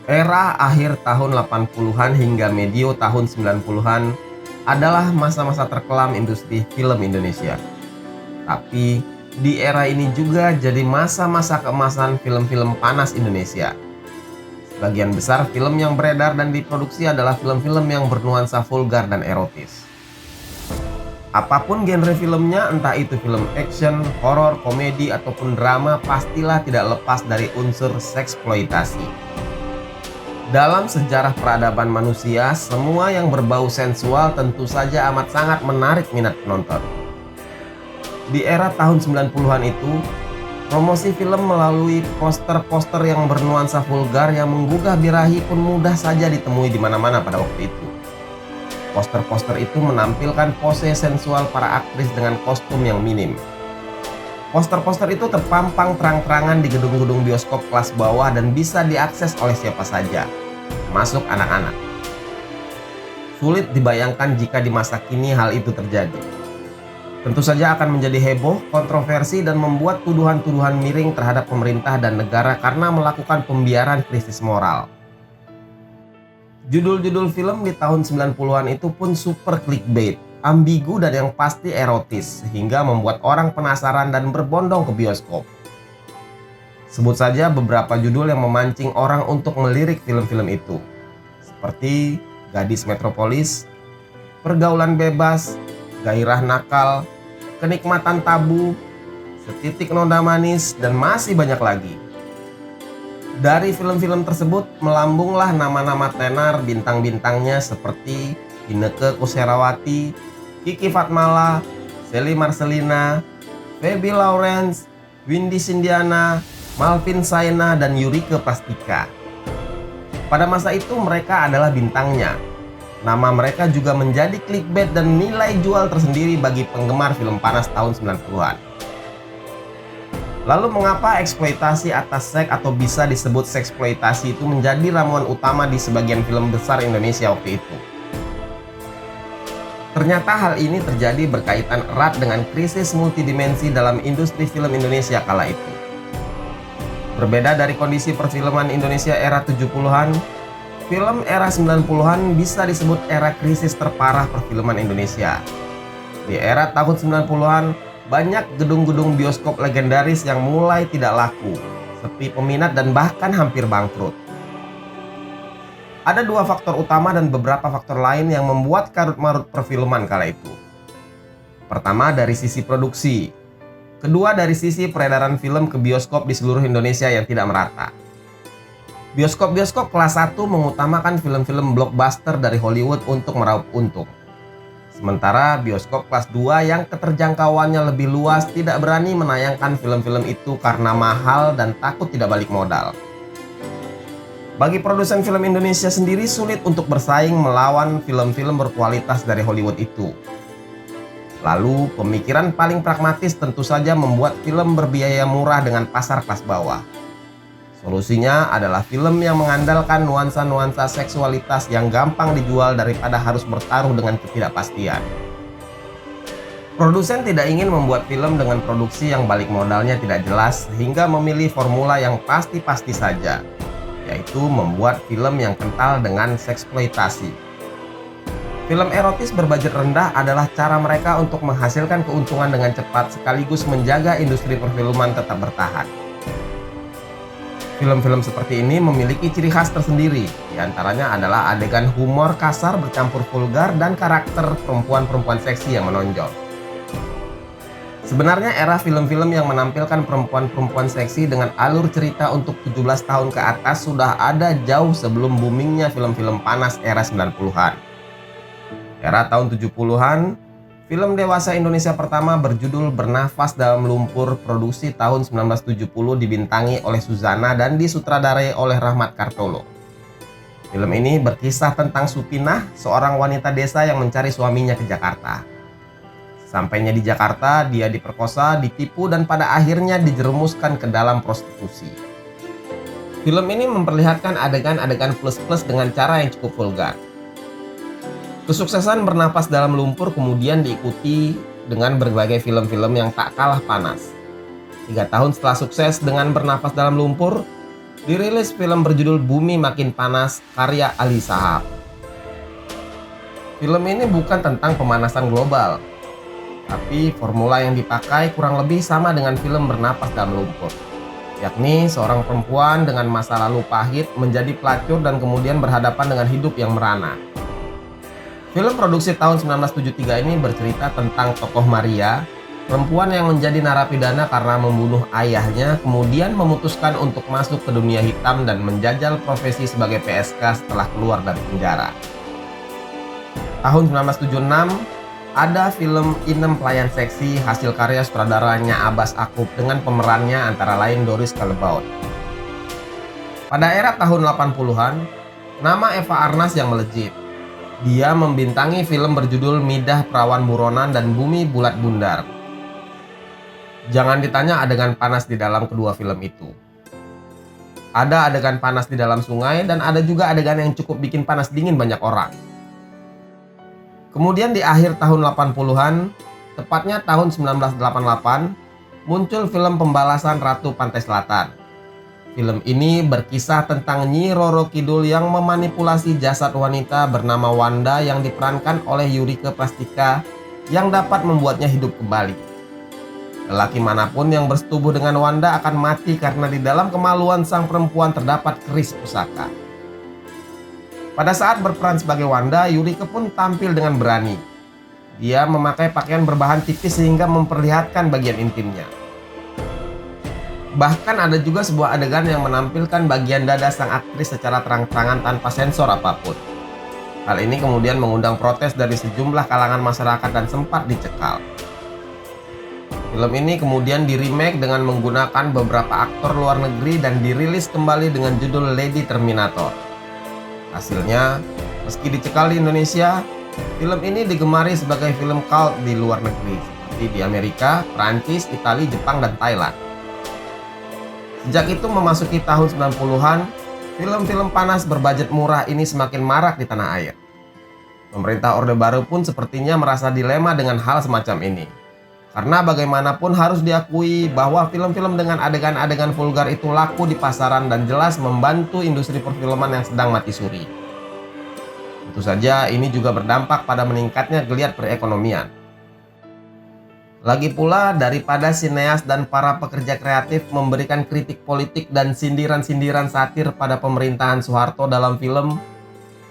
Era akhir tahun 80-an hingga medio tahun 90-an adalah masa-masa terkelam industri film Indonesia. Tapi di era ini juga jadi masa-masa keemasan film-film panas Indonesia. Sebagian besar film yang beredar dan diproduksi adalah film-film yang bernuansa vulgar dan erotis. Apapun genre filmnya, entah itu film action, horor, komedi, ataupun drama, pastilah tidak lepas dari unsur seksploitasi. Dalam sejarah peradaban manusia, semua yang berbau sensual tentu saja amat sangat menarik minat penonton. Di era tahun 90-an itu, promosi film melalui poster-poster yang bernuansa vulgar yang menggugah birahi pun mudah saja ditemui di mana-mana pada waktu itu. Poster-poster itu menampilkan pose sensual para aktris dengan kostum yang minim. Poster-poster itu terpampang terang-terangan di gedung-gedung bioskop kelas bawah dan bisa diakses oleh siapa saja, termasuk anak-anak. Sulit dibayangkan jika di masa kini hal itu terjadi. Tentu saja akan menjadi heboh, kontroversi, dan membuat tuduhan-tuduhan miring terhadap pemerintah dan negara karena melakukan pembiaran krisis moral. Judul-judul film di tahun 90-an itu pun super clickbait, ambigu dan yang pasti erotis, sehingga membuat orang penasaran dan berbondong ke bioskop. Sebut saja beberapa judul yang memancing orang untuk melirik film-film itu, seperti Gadis Metropolis, Pergaulan Bebas, Gairah Nakal, Kenikmatan Tabu, Setitik Noda Manis, dan masih banyak lagi. Dari film-film tersebut melambunglah nama-nama tenar bintang-bintangnya seperti Inneke Koesherawati, Kiki Fatmala, Sally Marcelina, Feby Lawrence, Windy Cyndiana, Malvin Saina, dan Yurike Pastika. Pada masa itu mereka adalah bintangnya. Nama mereka juga menjadi clickbait dan nilai jual tersendiri bagi penggemar film panas tahun 90-an. Lalu mengapa eksploitasi atas seks atau bisa disebut seksploitasi itu menjadi ramuan utama di sebagian film besar Indonesia waktu itu? Ternyata hal ini terjadi berkaitan erat dengan krisis multidimensi dalam industri film Indonesia kala itu. Berbeda dari kondisi perfilman Indonesia era 70-an, film era 90-an bisa disebut era krisis terparah perfilman Indonesia. Di era tahun 90-an, banyak gedung-gedung bioskop legendaris yang mulai tidak laku, sepi peminat dan bahkan hampir bangkrut. Ada dua faktor utama dan beberapa faktor lain yang membuat karut-marut perfilman kala itu. Pertama dari sisi produksi, kedua dari sisi peredaran film ke bioskop di seluruh Indonesia yang tidak merata. Bioskop-bioskop kelas 1 mengutamakan film-film blockbuster dari Hollywood untuk meraup untung. Sementara bioskop kelas 2 yang keterjangkauannya lebih luas tidak berani menayangkan film-film itu karena mahal dan takut tidak balik modal. Bagi produsen film Indonesia sendiri sulit untuk bersaing melawan film-film berkualitas dari Hollywood itu. Lalu pemikiran paling pragmatis tentu saja membuat film berbiaya murah dengan pasar kelas bawah. Solusinya adalah film yang mengandalkan nuansa-nuansa seksualitas yang gampang dijual daripada harus bertaruh dengan ketidakpastian. Produsen tidak ingin membuat film dengan produksi yang balik modalnya tidak jelas sehingga memilih formula yang pasti-pasti saja, yaitu membuat film yang kental dengan seksploitasi. Film erotis berbudget rendah adalah cara mereka untuk menghasilkan keuntungan dengan cepat sekaligus menjaga industri perfilman tetap bertahan. Film-film seperti ini memiliki ciri khas tersendiri, diantaranya adalah adegan humor kasar bercampur vulgar dan karakter perempuan-perempuan seksi yang menonjol. Sebenarnya era film-film yang menampilkan perempuan-perempuan seksi dengan alur cerita untuk 17 tahun ke atas sudah ada jauh sebelum boomingnya film-film panas era 90-an. Era tahun 70-an, film dewasa Indonesia pertama berjudul Bernafas Dalam Lumpur produksi tahun 1970 dibintangi oleh Suzana dan disutradarai oleh Rahmat Kartolo. Film ini berkisah tentang Supinah, seorang wanita desa yang mencari suaminya ke Jakarta. Sampainya di Jakarta, dia diperkosa, ditipu, dan pada akhirnya dijerumuskan ke dalam prostitusi. Film ini memperlihatkan adegan-adegan plus-plus dengan cara yang cukup vulgar. Kesuksesan Bernapas Dalam Lumpur kemudian diikuti dengan berbagai film-film yang tak kalah panas. 3 tahun setelah sukses dengan Bernapas Dalam Lumpur, dirilis film berjudul Bumi Makin Panas karya Ali Shahab. Film ini bukan tentang pemanasan global, tapi formula yang dipakai kurang lebih sama dengan film Bernapas Dalam Lumpur, yakni seorang perempuan dengan masa lalu pahit menjadi pelacur dan kemudian berhadapan dengan hidup yang merana. Film produksi tahun 1973 ini bercerita tentang tokoh Maria, perempuan yang menjadi narapidana karena membunuh ayahnya, kemudian memutuskan untuk masuk ke dunia hitam dan menjajal profesi sebagai PSK setelah keluar dari penjara. Tahun 1976, ada film Inem Pelayan Seksi hasil karya sutradaranya Abbas Akub dengan pemerannya antara lain Doris Kalebaut. Pada era tahun 80-an, nama Eva Arnas yang melejit. Dia membintangi film berjudul Midah Perawan Buronan dan Bumi Bulat Bundar. Jangan ditanya adegan panas di dalam kedua film itu. Ada adegan panas di dalam sungai dan ada juga adegan yang cukup bikin panas dingin banyak orang. Kemudian di akhir tahun 80-an, tepatnya tahun 1988, muncul film Pembalasan Ratu Pantai Selatan. Film ini berkisah tentang Nyi Roro Kidul yang memanipulasi jasad wanita bernama Wanda yang diperankan oleh Yurike Prastika yang dapat membuatnya hidup kembali. Lelaki manapun yang bersetubuh dengan Wanda akan mati karena di dalam kemaluan sang perempuan terdapat keris pusaka. Pada saat berperan sebagai Wanda, Yurike pun tampil dengan berani. Dia memakai pakaian berbahan tipis sehingga memperlihatkan bagian intimnya. Bahkan ada juga sebuah adegan yang menampilkan bagian dada sang aktris secara terang-terangan tanpa sensor apapun. Hal ini kemudian mengundang protes dari sejumlah kalangan masyarakat dan sempat dicekal. Film ini kemudian di-remake dengan menggunakan beberapa aktor luar negeri dan dirilis kembali dengan judul Lady Terminator. Hasilnya, meski dicekal di Indonesia, film ini digemari sebagai film cult di luar negeri, seperti di Amerika, Prancis, Italia, Jepang, dan Thailand. Sejak itu memasuki tahun 90-an, film-film panas berbudget murah ini semakin marak di tanah air. Pemerintah Orde Baru pun sepertinya merasa dilema dengan hal semacam ini. Karena bagaimanapun harus diakui bahwa film-film dengan adegan-adegan vulgar itu laku di pasaran dan jelas membantu industri perfilman yang sedang mati suri. Tentu saja ini juga berdampak pada meningkatnya geliat perekonomian. Lagi pula, daripada sineas dan para pekerja kreatif memberikan kritik politik dan sindiran-sindiran satir pada pemerintahan Soeharto dalam film,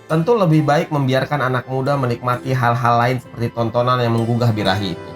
tentu lebih baik membiarkan anak muda menikmati hal-hal lain seperti tontonan yang menggugah birahi itu.